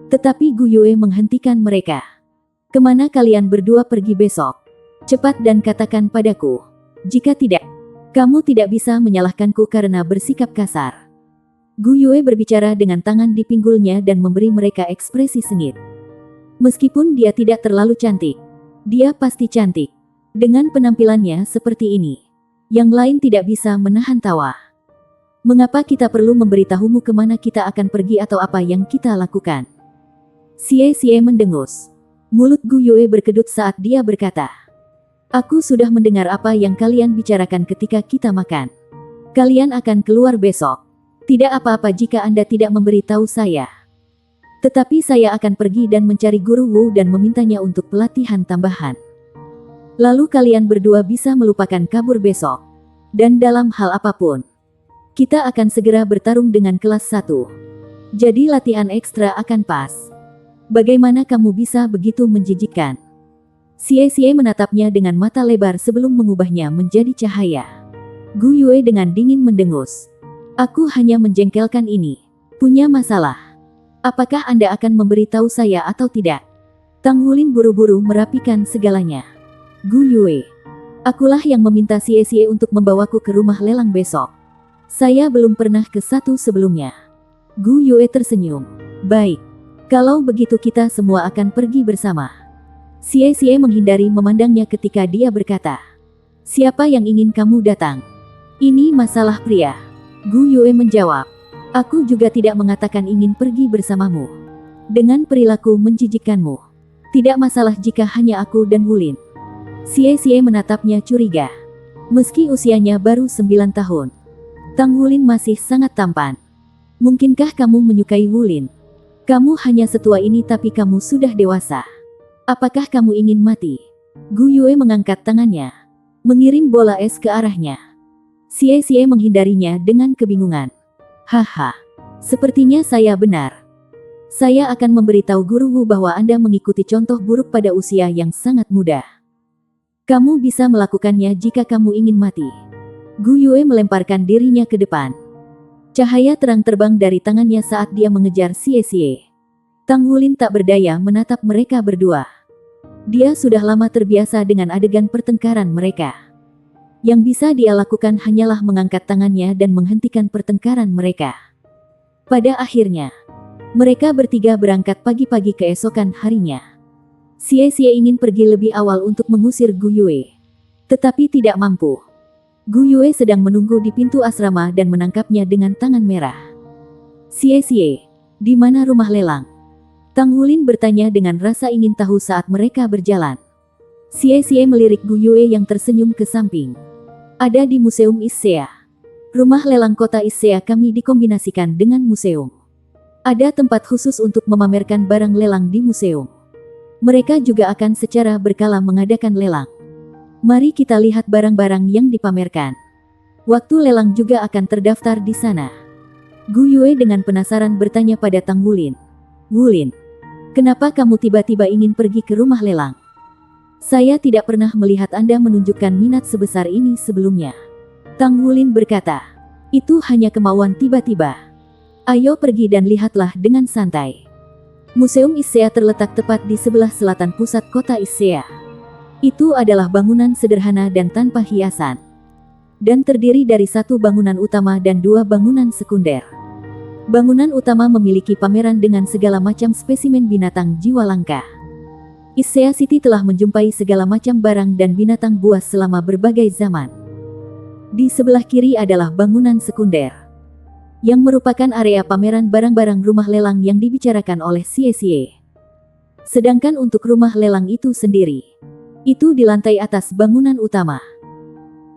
Tetapi Gu Yue menghentikan mereka. Kemana kalian berdua pergi besok? Cepat dan katakan padaku. Jika tidak, kamu tidak bisa menyalahkanku karena bersikap kasar. Gu Yue berbicara dengan tangan di pinggulnya dan memberi mereka ekspresi sengit. Meskipun dia tidak terlalu cantik, dia pasti cantik. Dengan penampilannya seperti ini, yang lain tidak bisa menahan tawa. Mengapa kita perlu memberitahumu kemana kita akan pergi atau apa yang kita lakukan? Xie Xie mendengus. Mulut Gu Yue berkedut saat dia berkata, aku sudah mendengar apa yang kalian bicarakan ketika kita makan. Kalian akan keluar besok. Tidak apa-apa jika Anda tidak memberitahu saya. Tetapi saya akan pergi dan mencari guru Wu dan memintanya untuk pelatihan tambahan. Lalu kalian berdua bisa melupakan kabur besok. Dan dalam hal apapun, kita akan segera bertarung dengan kelas 1. Jadi latihan ekstra akan pas. Bagaimana kamu bisa begitu menjijikkan? Xie Xie menatapnya dengan mata lebar sebelum mengubahnya menjadi cahaya. Gu Yue dengan dingin mendengus. Aku hanya menjengkelkan ini. Punya masalah. Apakah Anda akan memberitahu saya atau tidak? Tanghulin buru-buru merapikan segalanya. Gu Yue, akulah yang meminta Xie Xie untuk membawaku ke rumah lelang besok. Saya belum pernah ke satu sebelumnya. Gu Yue tersenyum. Baik. Kalau begitu kita semua akan pergi bersama. Xie Xie menghindari memandangnya ketika dia berkata, siapa yang ingin kamu datang? Ini masalah pria. Gu Yue menjawab. Aku juga tidak mengatakan ingin pergi bersamamu. Dengan perilaku menjijikkanmu. Tidak masalah jika hanya aku dan Wulin. Xie Xie menatapnya curiga. Meski usianya baru 9 tahun. Tang Wulin masih sangat tampan. Mungkinkah kamu menyukai Wulin? Kamu hanya setua ini tapi kamu sudah dewasa. Apakah kamu ingin mati? Gu Yue mengangkat tangannya. Mengirim bola es ke arahnya. Xie Xie menghindarinya dengan kebingungan. Haha, sepertinya saya benar. Saya akan memberitahu Guru Wu bahwa Anda mengikuti contoh buruk pada usia yang sangat muda. Kamu bisa melakukannya jika kamu ingin mati. Gu Yue melemparkan dirinya ke depan. Cahaya terang terbang dari tangannya saat dia mengejar Xie Xie. Tang Wulin tak berdaya menatap mereka berdua. Dia sudah lama terbiasa dengan adegan pertengkaran mereka. Yang bisa dia lakukan hanyalah mengangkat tangannya dan menghentikan pertengkaran mereka. Pada akhirnya, mereka bertiga berangkat pagi-pagi keesokan harinya. Xie ingin pergi lebih awal untuk mengusir Gu Yue, tetapi tidak mampu. Gu Yue sedang menunggu di pintu asrama dan menangkapnya dengan tangan merah. Xie, di mana rumah lelang? Tang Wulin bertanya dengan rasa ingin tahu saat mereka berjalan. Xie melirik Gu Yue yang tersenyum ke samping. Ada di Museum Issea. Rumah lelang kota Issea kami dikombinasikan dengan museum. Ada tempat khusus untuk memamerkan barang lelang di museum. Mereka juga akan secara berkala mengadakan lelang. Mari kita lihat barang-barang yang dipamerkan. Waktu lelang juga akan terdaftar di sana. Gu Yue dengan penasaran bertanya pada Tang Wulin. Wulin, kenapa kamu tiba-tiba ingin pergi ke rumah lelang? Saya tidak pernah melihat Anda menunjukkan minat sebesar ini sebelumnya. Tang Wulin berkata, itu hanya kemauan tiba-tiba. Ayo pergi dan lihatlah dengan santai. Museum Issea terletak tepat di sebelah selatan pusat kota Issea. Itu adalah bangunan sederhana dan tanpa hiasan. Dan terdiri dari satu bangunan utama dan dua bangunan sekunder. Bangunan utama memiliki pameran dengan segala macam spesimen binatang jiwa langka. Issea City telah menjumpai segala macam barang dan binatang buas selama berbagai zaman. Di sebelah kiri adalah bangunan sekunder, yang merupakan area pameran barang-barang rumah lelang yang dibicarakan oleh Xie. Sedangkan untuk rumah lelang itu sendiri, itu di lantai atas bangunan utama.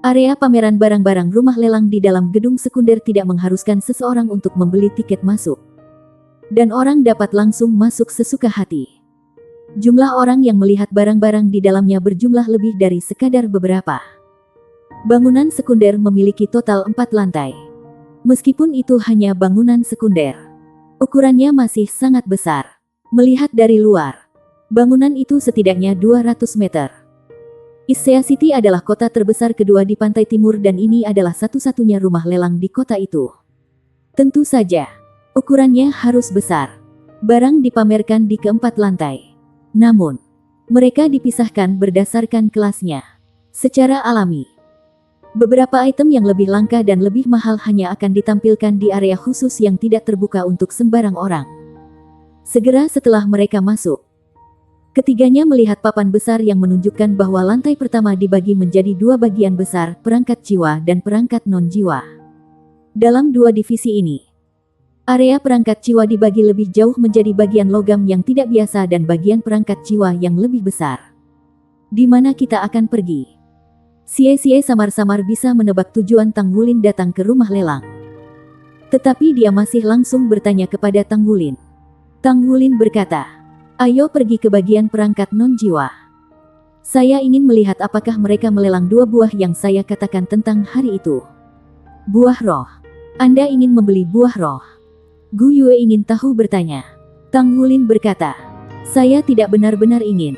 Area pameran barang-barang rumah lelang di dalam gedung sekunder tidak mengharuskan seseorang untuk membeli tiket masuk. Dan orang dapat langsung masuk sesuka hati. Jumlah orang yang melihat barang-barang di dalamnya berjumlah lebih dari sekadar beberapa. Bangunan sekunder memiliki total 4 lantai. Meskipun itu hanya bangunan sekunder, ukurannya masih sangat besar. Melihat dari luar, bangunan itu setidaknya 200 meter. Issea City adalah kota terbesar kedua di pantai timur dan ini adalah satu-satunya rumah lelang di kota itu. Tentu saja, ukurannya harus besar. Barang dipamerkan di keempat lantai. Namun, mereka dipisahkan berdasarkan kelasnya. Secara alami, beberapa item yang lebih langka dan lebih mahal hanya akan ditampilkan di area khusus yang tidak terbuka untuk sembarang orang. Segera setelah mereka masuk, ketiganya melihat papan besar yang menunjukkan bahwa lantai pertama dibagi menjadi dua bagian besar, perangkat jiwa dan perangkat non-jiwa. Dalam dua divisi ini, area perangkat jiwa dibagi lebih jauh menjadi bagian logam yang tidak biasa dan bagian perangkat jiwa yang lebih besar. Di mana kita akan pergi? Xie samar-samar bisa menebak tujuan Tang Wulin datang ke rumah lelang. Tetapi dia masih langsung bertanya kepada Tang Wulin. Tang Wulin berkata, ayo pergi ke bagian perangkat non-jiwa. Saya ingin melihat apakah mereka melelang dua buah yang saya katakan tentang hari itu. Buah roh. Anda ingin membeli buah roh? Gu Yue ingin tahu bertanya. Tang Wulin berkata, saya tidak benar-benar ingin.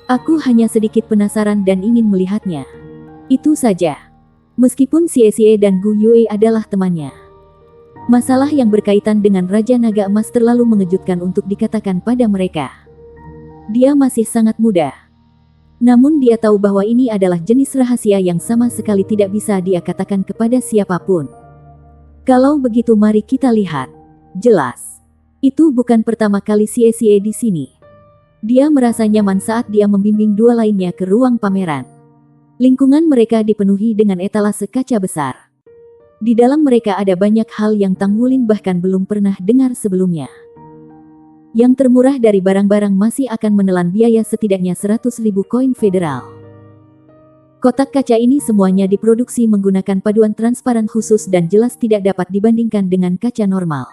Aku hanya sedikit penasaran dan ingin melihatnya. Itu saja. Meskipun Xie dan Gu Yue adalah temannya, masalah yang berkaitan dengan Raja Naga Emas terlalu mengejutkan untuk dikatakan pada mereka. Dia masih sangat muda. Namun dia tahu bahwa ini adalah jenis rahasia yang sama sekali tidak bisa dia katakan kepada siapapun. Kalau begitu mari kita lihat. Jelas, itu bukan pertama kali Xie di sini. Dia merasa nyaman saat dia membimbing dua lainnya ke ruang pameran. Lingkungan mereka dipenuhi dengan etalase kaca besar. Di dalam mereka ada banyak hal yang Tang Wulin bahkan belum pernah dengar sebelumnya. Yang termurah dari barang-barang masih akan menelan biaya setidaknya 100.000 koin federal. Kotak kaca ini semuanya diproduksi menggunakan paduan transparan khusus dan jelas tidak dapat dibandingkan dengan kaca normal.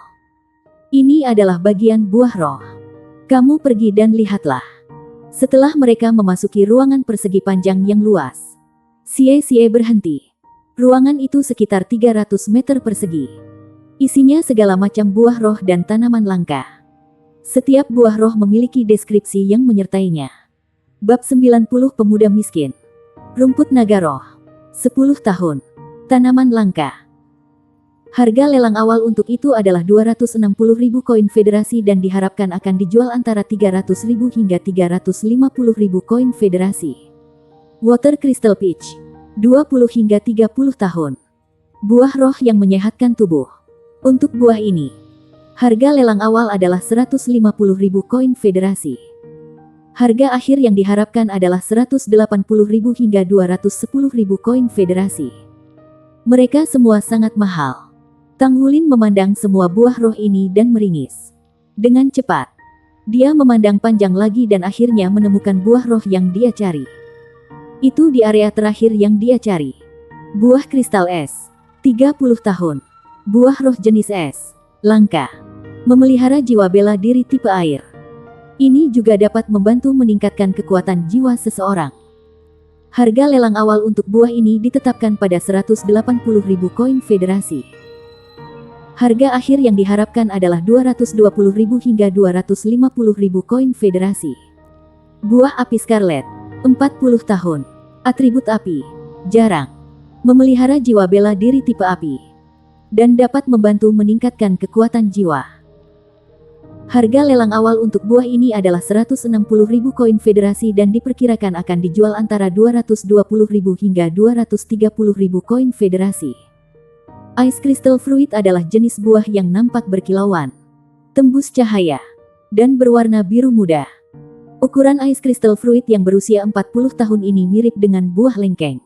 Ini adalah bagian buah roh. Kamu pergi dan lihatlah. Setelah mereka memasuki ruangan persegi panjang yang luas, Xie berhenti. Ruangan itu sekitar 300 meter persegi. Isinya segala macam buah roh dan tanaman langka. Setiap buah roh memiliki deskripsi yang menyertainya. Bab 90 Pemuda Miskin. Rumput naga roh. 10 tahun. Tanaman langka. Harga lelang awal untuk itu adalah 260.000 koin federasi dan diharapkan akan dijual antara 300.000 hingga 350.000 koin federasi. Water Crystal Peach, 20 hingga 30 tahun. Buah roh yang menyehatkan tubuh. Untuk buah ini, harga lelang awal adalah 150.000 koin federasi. Harga akhir yang diharapkan adalah 180.000 hingga 210.000 koin federasi. Mereka semua sangat mahal. Tang Wulin memandang semua buah roh ini dan meringis. Dengan cepat, dia memandang panjang lagi dan akhirnya menemukan buah roh yang dia cari. Itu di area terakhir yang dia cari. Buah kristal es, 30 tahun. Buah roh jenis es, langka. Memelihara jiwa bela diri tipe air. Ini juga dapat membantu meningkatkan kekuatan jiwa seseorang. Harga lelang awal untuk buah ini ditetapkan pada 180.000 koin federasi. Harga akhir yang diharapkan adalah 220.000 hingga 250.000 koin federasi. Buah api Scarlet, 40 tahun. Atribut api, jarang. Memelihara jiwa bela diri tipe api. Dan dapat membantu meningkatkan kekuatan jiwa. Harga lelang awal untuk buah ini adalah 160.000 koin federasi dan diperkirakan akan dijual antara 220.000 hingga 230.000 koin federasi. Ice Crystal Fruit adalah jenis buah yang nampak berkilauan, tembus cahaya, dan berwarna biru muda. Ukuran Ice Crystal Fruit yang berusia 40 tahun ini mirip dengan buah lengkeng.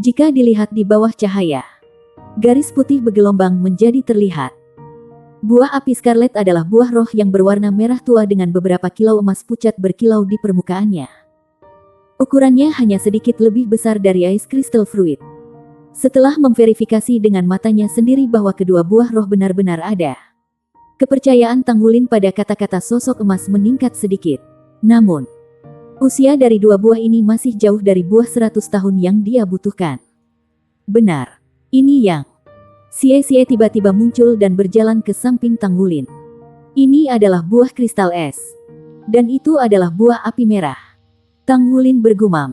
Jika dilihat di bawah cahaya, garis putih bergelombang menjadi terlihat. Buah api Scarlet adalah buah roh yang berwarna merah tua dengan beberapa kilau emas pucat berkilau di permukaannya. Ukurannya hanya sedikit lebih besar dari Ice Crystal Fruit. Setelah memverifikasi dengan matanya sendiri bahwa kedua buah roh benar-benar ada, kepercayaan Tang Wulin pada kata-kata sosok emas meningkat sedikit. Namun, usia dari dua buah ini masih jauh dari buah 100 tahun yang dia butuhkan. Benar, ini yang. Xie tiba-tiba muncul dan berjalan ke samping Tang Wulin. Ini adalah buah kristal es. Dan itu adalah buah api merah. Tang Wulin bergumam.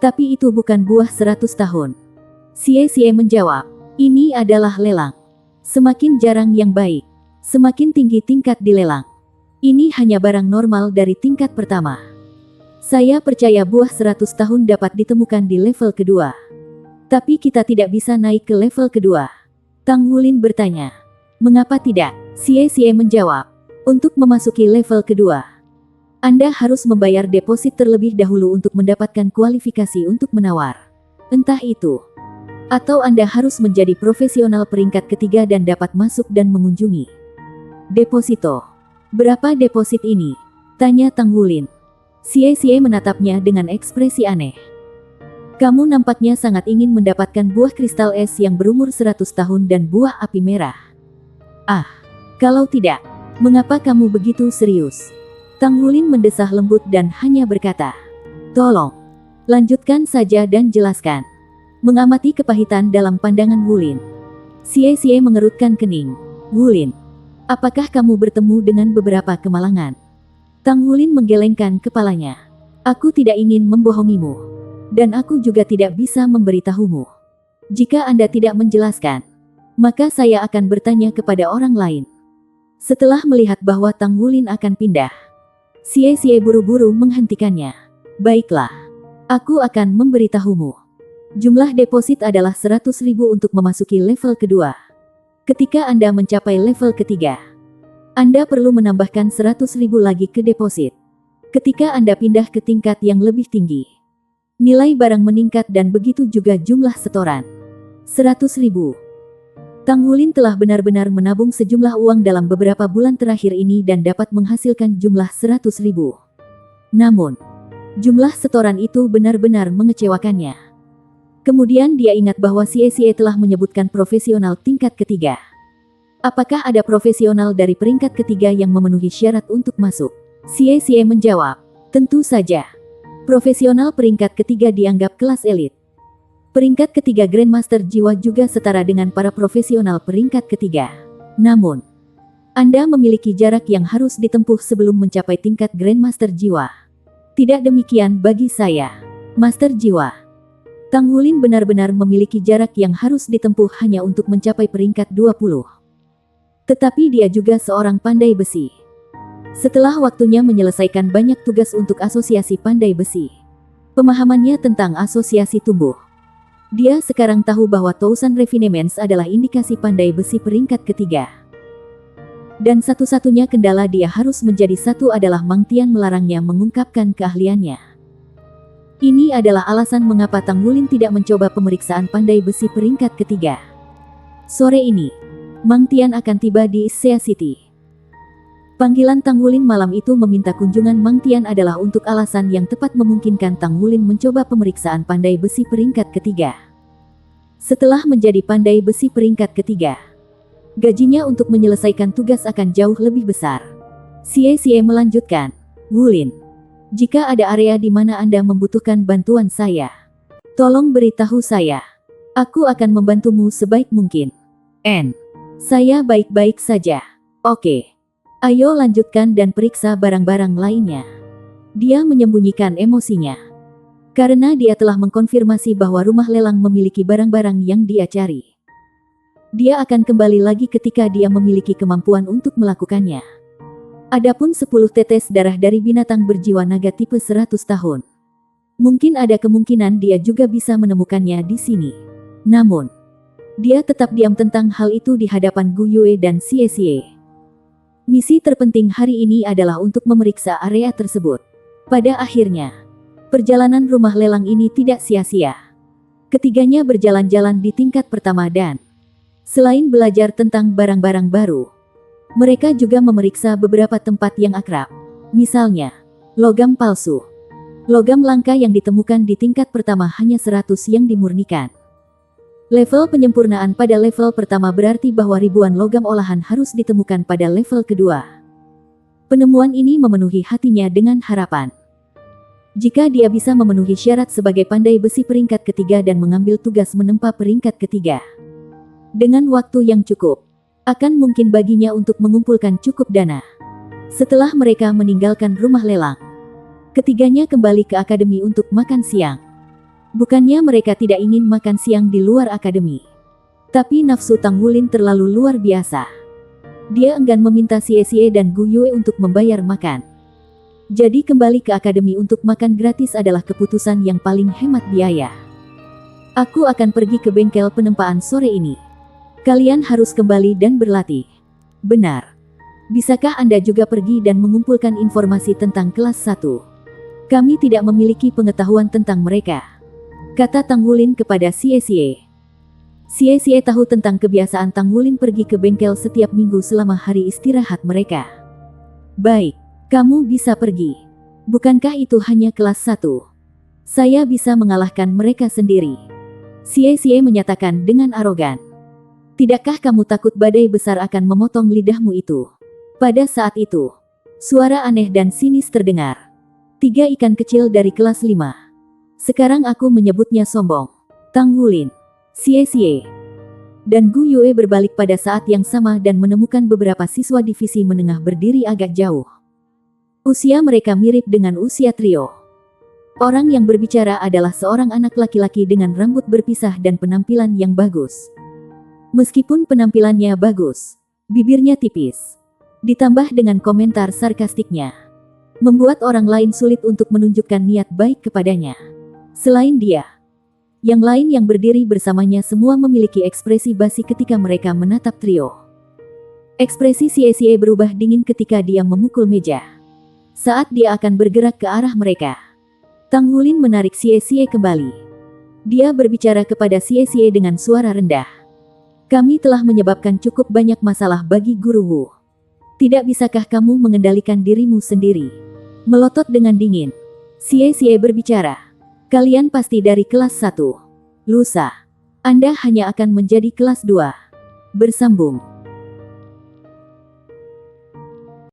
Tapi itu bukan buah 100 tahun. Xie menjawab, ini adalah lelang. Semakin jarang yang baik, semakin tinggi tingkat di lelang. Ini hanya barang normal dari tingkat pertama. Saya percaya buah 100 tahun dapat ditemukan di level kedua. Tapi kita tidak bisa naik ke level kedua. Tang Wulin bertanya, mengapa tidak? Xie menjawab, untuk memasuki level kedua, Anda harus membayar deposit terlebih dahulu untuk mendapatkan kualifikasi untuk menawar. Entah itu, atau Anda harus menjadi profesional peringkat ketiga dan dapat masuk dan mengunjungi. Deposito. Berapa deposit ini? Tanya Tang Wulin. Xie menatapnya dengan ekspresi aneh. Kamu nampaknya sangat ingin mendapatkan buah kristal es yang berumur 100 tahun dan buah api merah. Ah, kalau tidak, mengapa kamu begitu serius? Tang Wulin mendesah lembut dan hanya berkata, tolong, lanjutkan saja dan jelaskan. Mengamati kepahitan dalam pandangan Wulin, Xie mengerutkan kening. Wulin, apakah kamu bertemu dengan beberapa kemalangan? Tang Wulin menggelengkan kepalanya. Aku tidak ingin membohongimu. Dan aku juga tidak bisa memberitahumu. Jika Anda tidak menjelaskan, maka saya akan bertanya kepada orang lain. Setelah melihat bahwa Tang Wulin akan pindah, Xie buru-buru menghentikannya. Baiklah, aku akan memberitahumu. Jumlah deposit adalah 100.000 untuk memasuki level kedua. Ketika Anda mencapai level ketiga, Anda perlu menambahkan 100.000 lagi ke deposit. Ketika Anda pindah ke tingkat yang lebih tinggi, nilai barang meningkat dan begitu juga jumlah setoran. 100.000. Tang Wulin telah benar-benar menabung sejumlah uang dalam beberapa bulan terakhir ini dan dapat menghasilkan jumlah 100.000. Namun, jumlah setoran itu benar-benar mengecewakannya. Kemudian dia ingat bahwa Xie telah menyebutkan profesional tingkat ketiga. Apakah ada profesional dari peringkat ketiga yang memenuhi syarat untuk masuk? Xie menjawab, tentu saja. Profesional peringkat ketiga dianggap kelas elit. Peringkat ketiga Grandmaster Jiwa juga setara dengan para profesional peringkat ketiga. Namun, Anda memiliki jarak yang harus ditempuh sebelum mencapai tingkat Grandmaster Jiwa. Tidak demikian bagi saya, Master Jiwa. Tang Wulin benar-benar memiliki jarak yang harus ditempuh hanya untuk mencapai peringkat 20. Tetapi dia juga seorang pandai besi. Setelah waktunya menyelesaikan banyak tugas untuk asosiasi pandai besi, pemahamannya tentang asosiasi tumbuh. Dia sekarang tahu bahwa Tousan Refinements adalah indikasi pandai besi peringkat ketiga. Dan satu-satunya kendala dia harus menjadi satu adalah Mang Tian melarangnya mengungkapkan keahliannya. Ini adalah alasan mengapa Tang Wulin tidak mencoba pemeriksaan pandai besi peringkat ketiga. Sore ini, Mang Tian akan tiba di Sea City. Panggilan Tang Wulin malam itu meminta kunjungan Mang Tian adalah untuk alasan yang tepat memungkinkan Tang Wulin mencoba pemeriksaan pandai besi peringkat ketiga. Setelah menjadi pandai besi peringkat ketiga, gajinya untuk menyelesaikan tugas akan jauh lebih besar. Xie melanjutkan, Wulin, jika ada area di mana Anda membutuhkan bantuan saya, tolong beritahu saya. Aku akan membantumu sebaik mungkin. Saya baik-baik saja. Oke. Ayo lanjutkan dan periksa barang-barang lainnya. Dia menyembunyikan emosinya. Karena dia telah mengkonfirmasi bahwa rumah lelang memiliki barang-barang yang dia cari. Dia akan kembali lagi ketika dia memiliki kemampuan untuk melakukannya. Adapun 10 tetes darah dari binatang berjiwa naga tipe 100 tahun. Mungkin ada kemungkinan dia juga bisa menemukannya di sini. Namun, dia tetap diam tentang hal itu di hadapan Gu Yue dan Xie. Misi terpenting hari ini adalah untuk memeriksa area tersebut. Pada akhirnya, perjalanan rumah lelang ini tidak sia-sia. Ketiganya berjalan-jalan di tingkat pertama dan selain belajar tentang barang-barang baru, mereka juga memeriksa beberapa tempat yang akrab. Misalnya, logam palsu. Logam langka yang ditemukan di tingkat pertama hanya 100 yang dimurnikan. Level penyempurnaan pada level pertama berarti bahwa ribuan logam olahan harus ditemukan pada level kedua. Penemuan ini memenuhi hatinya dengan harapan. Jika dia bisa memenuhi syarat sebagai pandai besi peringkat ketiga dan mengambil tugas menempa peringkat ketiga, dengan waktu yang cukup, akan mungkin baginya untuk mengumpulkan cukup dana. Setelah mereka meninggalkan rumah lelang, ketiganya kembali ke akademi untuk makan siang. Bukannya mereka tidak ingin makan siang di luar akademi, tapi nafsu Tang Wulin terlalu luar biasa. Dia enggan meminta Xie dan Gu Yue untuk membayar makan. Jadi kembali ke akademi untuk makan gratis adalah keputusan yang paling hemat biaya. Aku akan pergi ke bengkel penempaan sore ini. Kalian harus kembali dan berlatih. Benar. Bisakah Anda juga pergi dan mengumpulkan informasi tentang kelas 1? Kami tidak memiliki pengetahuan tentang mereka, kata Tang Wulin kepada Xie. Xie tahu tentang kebiasaan Tang Wulin pergi ke bengkel setiap minggu selama hari istirahat mereka. Baik, kamu bisa pergi. Bukankah itu hanya kelas 1? Saya bisa mengalahkan mereka sendiri. Xie menyatakan dengan arogan. Tidakkah kamu takut badai besar akan memotong lidahmu itu? Pada saat itu, suara aneh dan sinis terdengar. 3 ikan kecil dari kelas 5. Sekarang aku menyebutnya sombong. Tang Wulin, Xie, dan Gu Yue berbalik pada saat yang sama dan menemukan beberapa siswa divisi menengah berdiri agak jauh. Usia mereka mirip dengan usia trio. Orang yang berbicara adalah seorang anak laki-laki dengan rambut berpisah dan penampilan yang bagus. Meskipun penampilannya bagus, bibirnya tipis, ditambah dengan komentar sarkastiknya, membuat orang lain sulit untuk menunjukkan niat baik kepadanya. Selain dia, yang lain yang berdiri bersamanya semua memiliki ekspresi basi ketika mereka menatap trio. Ekspresi Xie berubah dingin ketika dia memukul meja. Saat dia akan bergerak ke arah mereka, Tang Wulin menarik Xie kembali. Dia berbicara kepada Xie dengan suara rendah. Kami telah menyebabkan cukup banyak masalah bagi Guru Wu. Tidak bisakah kamu mengendalikan dirimu sendiri? Melotot dengan dingin, Xie berbicara. Kalian pasti dari kelas 1. Lusa, Anda hanya akan menjadi kelas 2. Bersambung.